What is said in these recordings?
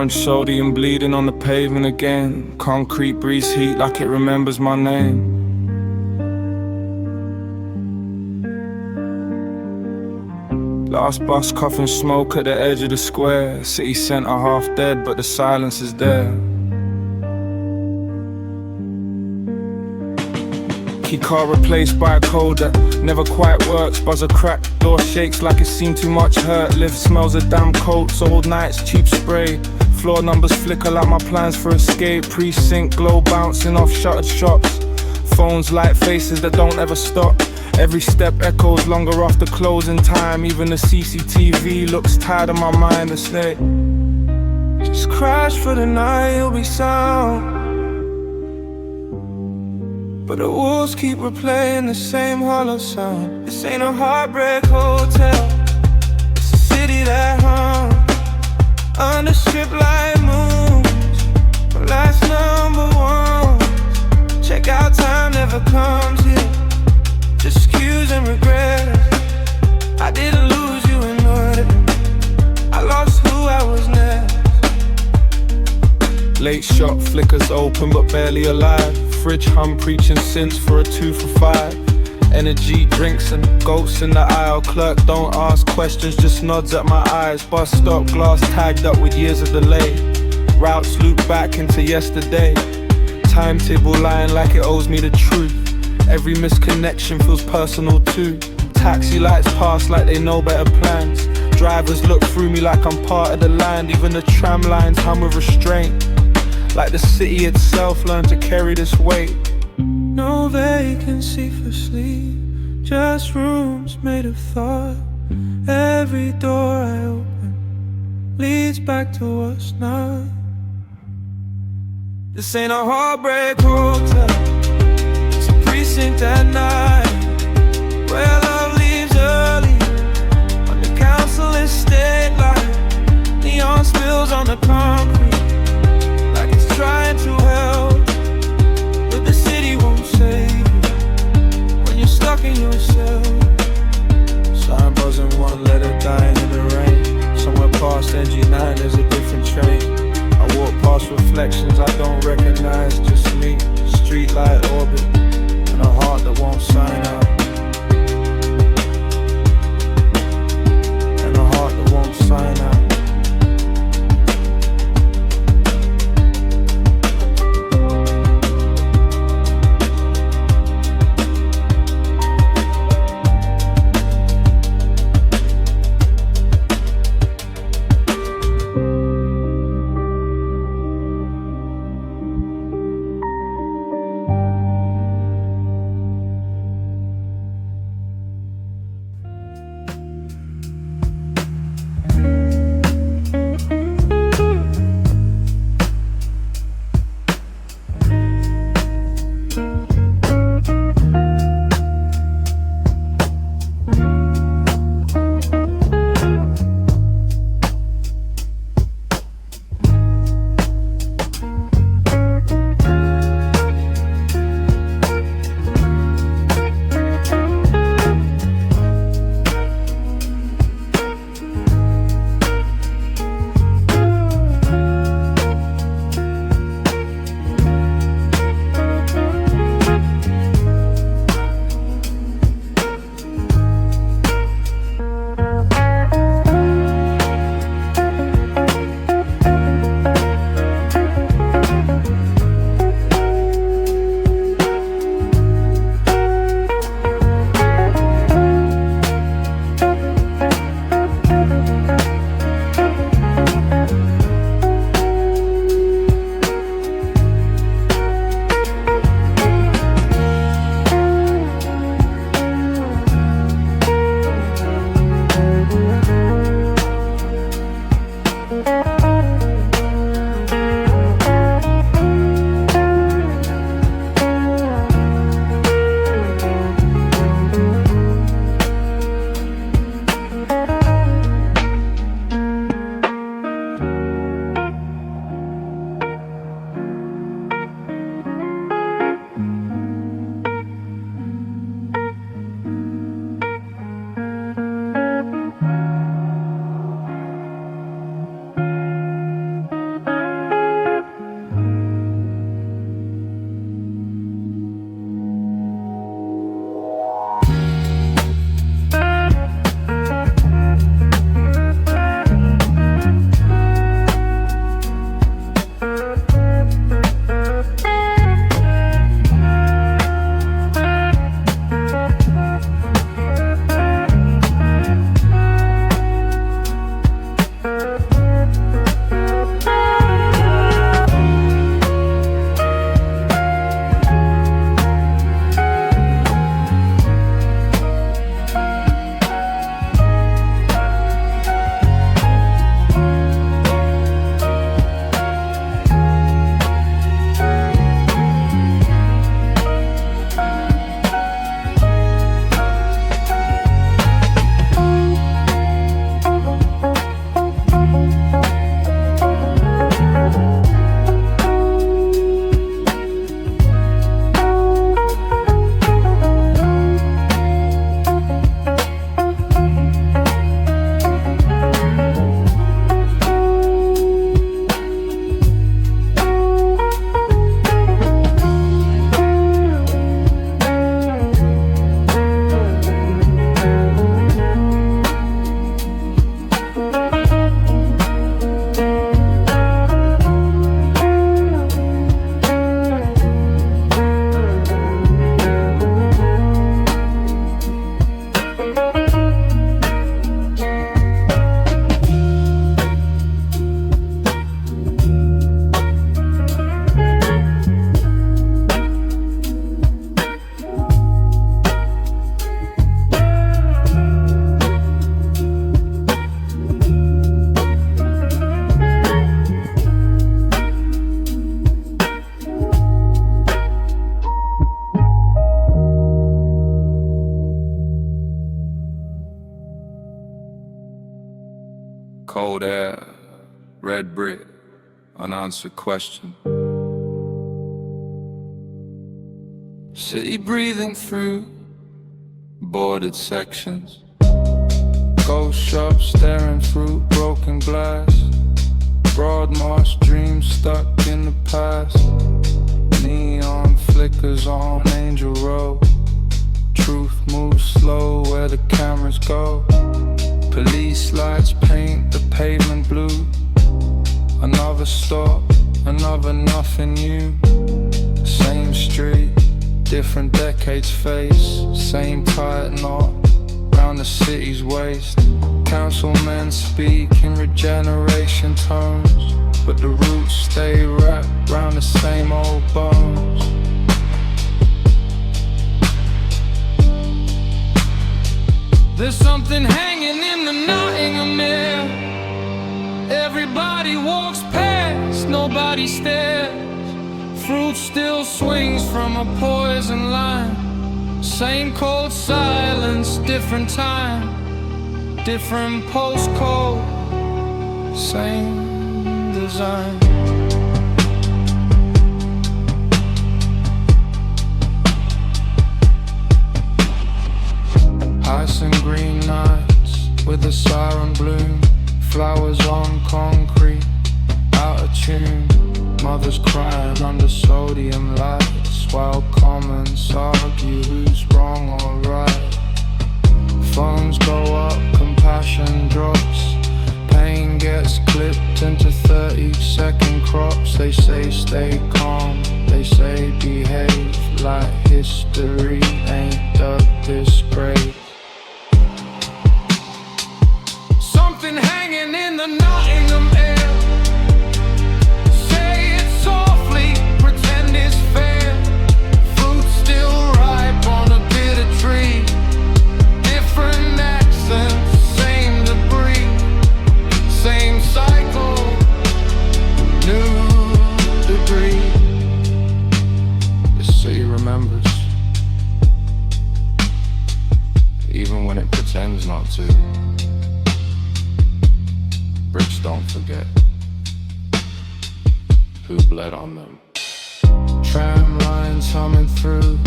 Orange sodium bleeding on the pavement again. Concrete breathes heat like it remembers my name. Last bus coughing smoke at the edge of the square. City centre half dead, but the silence is there. Key car replaced by a code that never quite works. Buzzer cracked, door shakes like it's seen too much hurt. Lift smells of damn coats, old nights, cheap spray. Floor numbers flicker like my plans for escape. Precinct glow bouncing off shuttered shops. Phones light faces that don't ever stop. Every step echoes longer after closing time. Even the CCTV looks tired of my mind to say, just crash for the night, you'll be sound. But the walls keep replaying the same hollow sound. This ain't a heartbreak hotel, it's a city that hung under strip light moons. My last number one. Check out time never comes here. Just cues and regret. I didn't lose you in order, I lost who I was next. Late shop flickers open but barely alive. Fridge hum preaching sins for a 2 for 5. Energy drinks and ghosts in the aisle. Clerk don't ask questions, just nods at my eyes. Bus stop glass tagged up with years of delay. Routes loop back into yesterday. Timetable lying like it owes me the truth. Every misconnection feels personal too. Taxi lights pass like they know better plans. Drivers look through me like I'm part of the land. Even the tram lines hum with restraint, like the city itself learned to carry this weight. No vacancy for sleep, just rooms made of thought. Every door I open leads back to what's not. This ain't a heartbreak hotel, it's a precinct at night, where love leaves early on the council estate light. Neon spills on the concrete like it's trying to help, but the city won't save you when you're stuck in yourself. Sign buzzing, one letter dying in the rain. Somewhere past NG9 there's a different train. I walk past reflections I don't recognize, just me, streetlight orbit, and a heart that won't sign up. And a heart that won't sign up. cold air, red brick, unanswered question. City breathing through boarded sections. Ghost shops staring through broken glass. Broad marsh dreams stuck in the past. Neon flickers on Angel Road. Truth moves slow where the cameras go. Police lights paint the pavement blue. Another stop, another nothing new. Same street, different decades face. Same tight knot round the city's waist. Councilmen speak in regeneration tones, but the roots stay wrapped round the same old bones. There's something hanging in the Nottingham air. Everybody walks past, nobody stares. Fruit still swings from a poison line. Same cold silence, different time. Different postcode, same design. Ice and green nights with a siren bloom. Flowers on concrete, out of tune. Mothers crying under sodium lights, while comments argue who's wrong or right. Phones go up, compassion drops. Pain gets clipped into 30-second crops. They say stay calm, they say behave. Like history ain't dug this grave. Something hanging in the Nottingham air. Say it softly, pretend it's fair. Fruit still ripe on a bitter tree. Different accents, same debris. Same cycle, new debris. The city remembers, even when it pretends not to. Bricks don't forget who bled on them. Tram lines humming through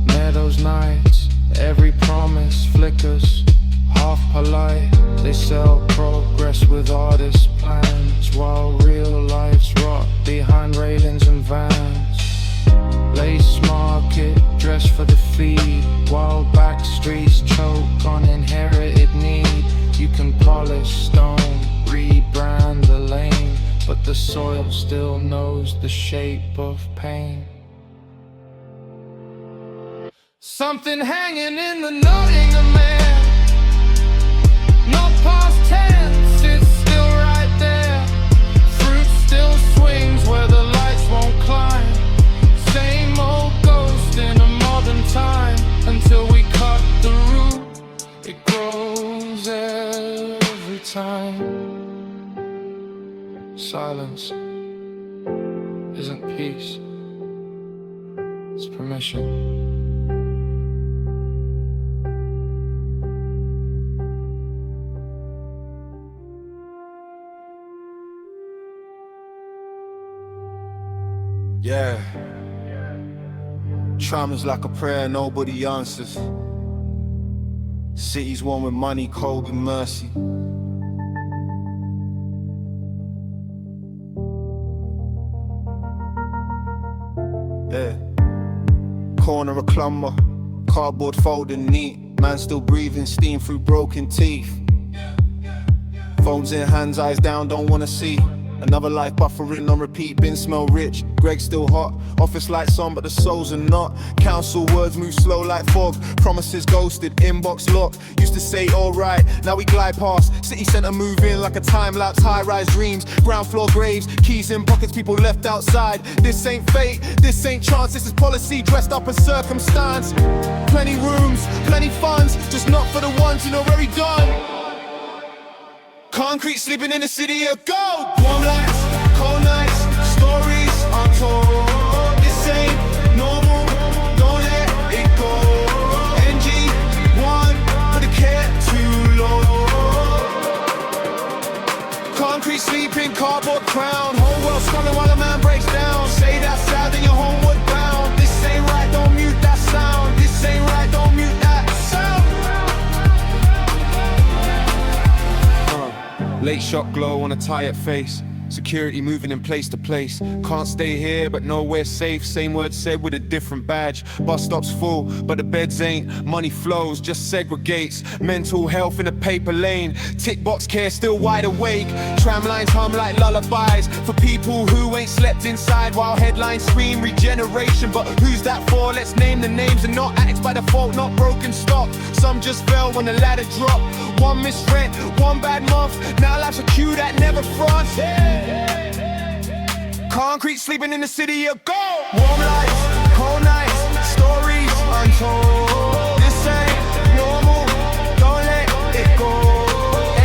meadows nights. Every promise flickers, half polite. They sell progress with artist plans, while real lives rot behind railings and vans. Lace market, dress for the feed, while back streets choke on inherited need. You can polish stone, rebrand the lane, but the soil still knows the shape of pain. Something hanging in the Nottingham air. Not past tense, it's still right there. Fruit still swings where the lights won't climb. Same old ghost in a modern time. Until we cut the root, it grows every time. Silence isn't peace, it's permission. Yeah. Trauma's like a prayer nobody answers. City's one with money, cold with mercy. Yeah. Corner a clumber, cardboard folding neat. Man still breathing steam through broken teeth. Phones in hands, eyes down, don't wanna see. Another life buffering on repeat, bin smell rich. Greg still hot, office lights on but the souls are not. Council words move slow like fog. Promises ghosted, inbox locked. Used to say alright, now we glide past. City centre moving like a time-lapse. High-rise dreams, ground floor graves. Keys in pockets, people left outside. This ain't fate, this ain't chance. This is policy dressed up as circumstance. Plenty rooms, plenty funds, just not for the ones who know where he done. Concrete sleeping in the city of gold. Warm lights, cold nights, stories untold. This ain't normal, don't let it go. NG9, put the care too low. Late shot glow on a tired face. Security moving in place to place. Can't stay here, but nowhere safe. Same word said with a different badge. Bus stop's full, but the beds ain't. Money flows, just segregates. Mental health in a paper lane. Tick box care still wide awake. Tram lines hum like lullabies for people who ain't slept inside, while headlines scream regeneration. But who's that for? Let's name the names and not act by default, not broken stock. Some just fell when the ladder dropped. One missed rent, one bad month. Now life's a queue that never fronts. Concrete sleeping in the city of gold. Warm lights, cold nights, stories untold. This ain't normal, don't let it go.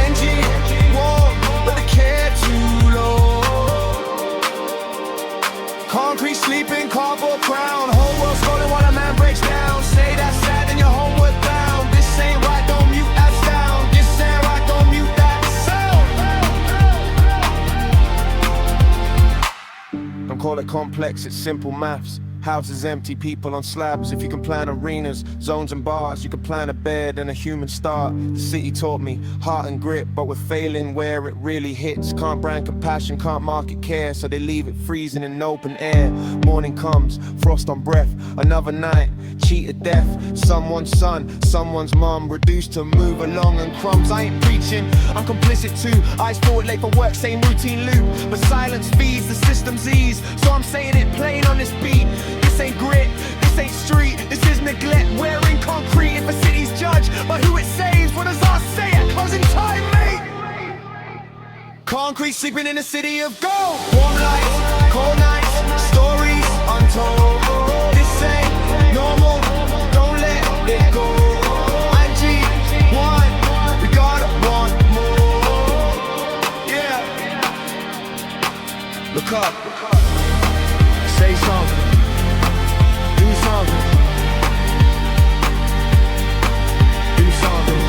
NG1, but the care too low. Concrete sleeping, cardboard crown. Whole world scrolling while a man breaks down. Say that's sad and you're homeward bound. This ain't right, don't mute that sound. This ain't right, don't mute that sound. Don't call it complex, it's simple maths. Houses empty, people on slabs. If you can plan arenas, zones and bars, you can plan a bed and a human start. The city taught me heart and grit, but we're failing where it really hits. Can't brand compassion, can't market care, so they leave it freezing in open air. Morning comes, frost on breath, another night, cheated death. Someone's son, someone's mum, reduced to move along and crumbs. I ain't preaching, I'm complicit too. Eyes forward, late for work, same routine loop. But silence feeds the system's ease, so I'm saying it plain on this beat. This ain't grit, this ain't street, this is neglect. We're in concrete if a city's judged by who it saves. What does our say at closing time, mate? Concrete sleeping in a city of gold. Warm lights, cold nights, stories untold. This ain't normal, don't let it go. NG1, we gotta want more. Yeah. Look up, say something. Do something. Do something.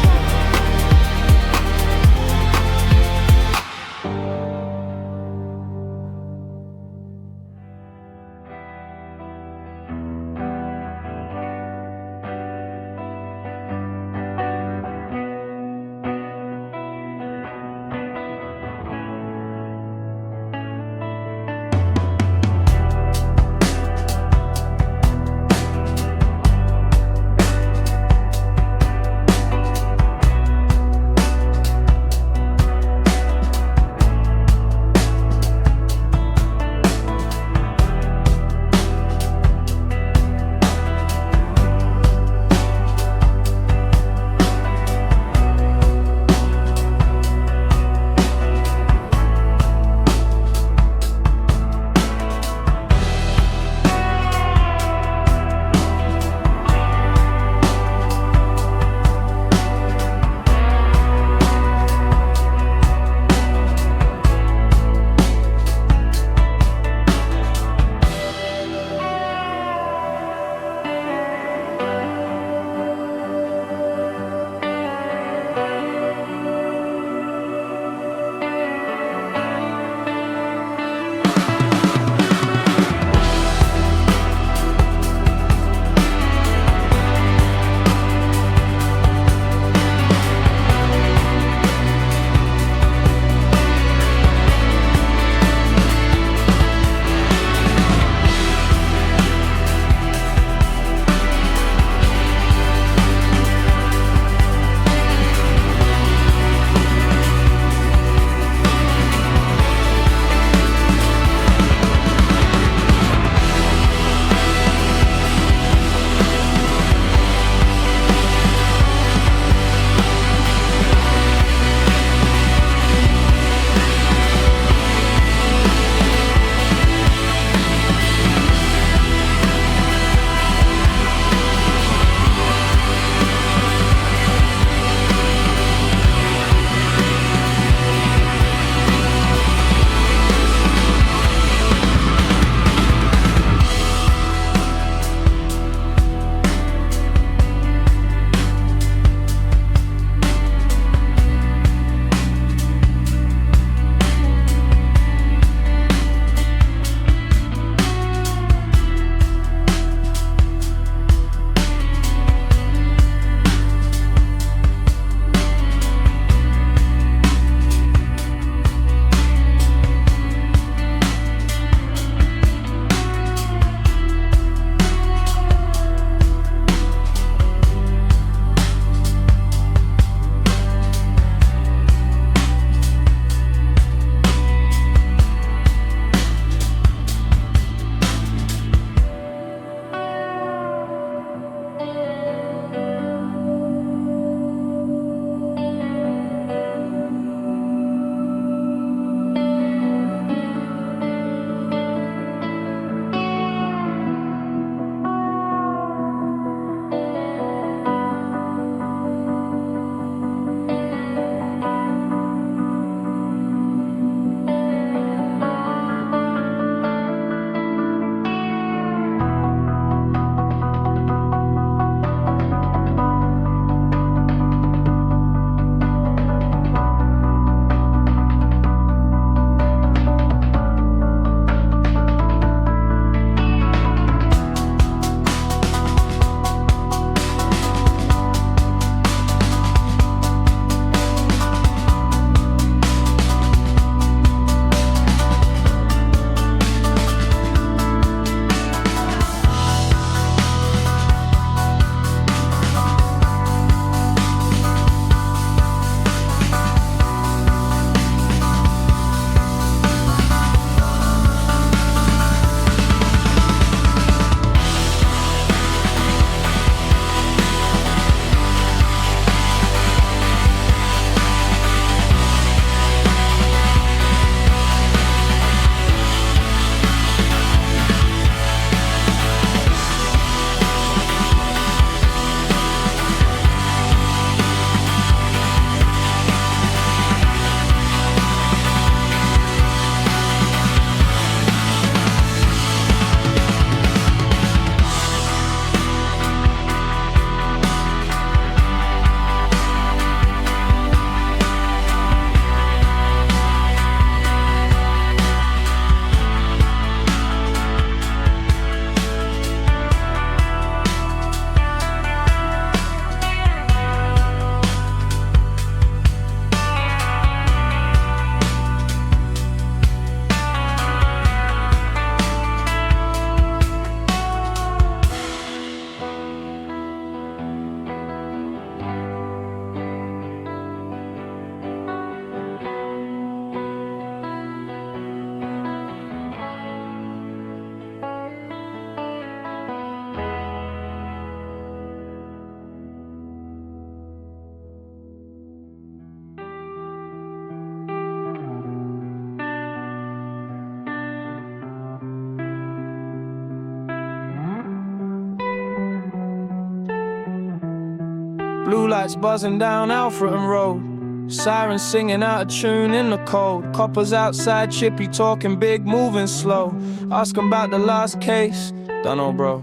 Blue lights buzzing down Alfreton Road, sirens singing out of tune in the cold. Coppers outside, chippy talking big, moving slow. Ask 'em about the last case, dunno bro.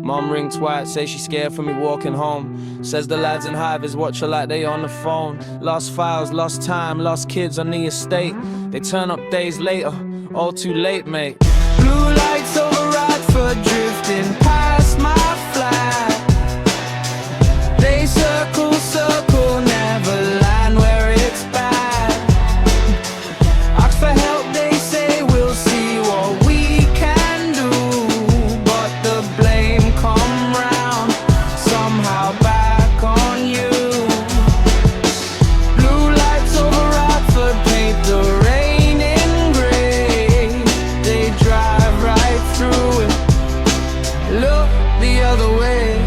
Mom ring twice, say she scared for me walking home. Says the lads in Hivers watch her like they on the phone. Lost files, lost time, lost kids on the estate. They turn up days later, all too late mate. Blue lights over Radford drifting past my flat. They circle, circle, never land where it's bad. Ask for help, they say we'll see what we can do. But the blame come round, somehow back on you. Blue lights over Radford paint the rain in grey. They drive right through it, look the other way.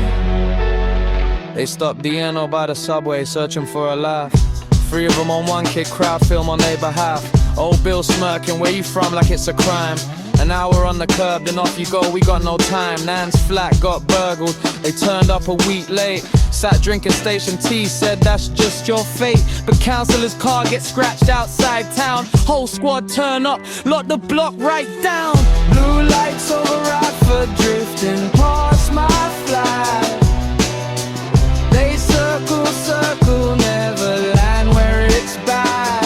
They stopped Deanno by the subway, searching for a laugh. 3 of them on one kid, crowd film on their behalf. Old Bill smirking, where you from, like it's a crime. An hour on the curb, then off you go, we got no time. Nan's flat got burgled, they turned up a week late. Sat drinking station tea, said that's just your fate. But councillor's car gets scratched outside town. Whole squad turn up, lock the block right down. Blue lights over Radford drifting past my flat. They circle, circle, never land where it's bad.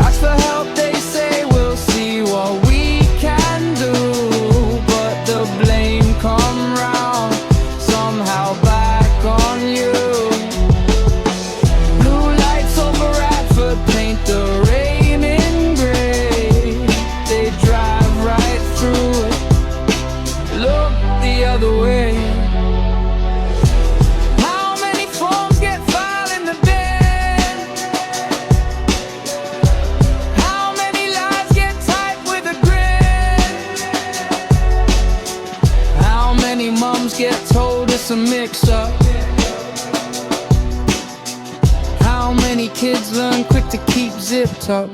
Ask for help, they say we'll see what we can do. But the blame come round, somehow back on you. Blue lights over Radford paint the rain in grey. They drive right through it, look the other way. Mums get told it's a mix-up. How many kids learn quick to keep zipped up?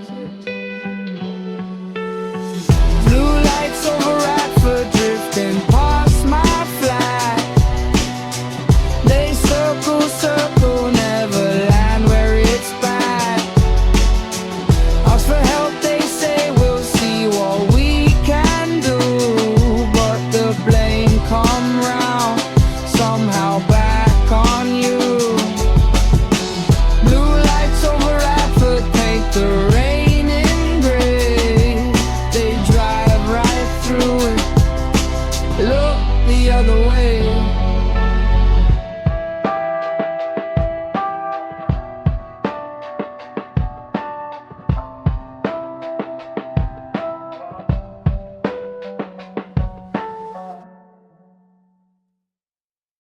Blue lights over Radford drifting past my flat. They circle, circle, never land where it's bad. Ask for help, they say we'll see what we can do. But the blame come round, somehow back on you. Blue lights over Radford paint the rain in grey. They drive right through it, look the other way.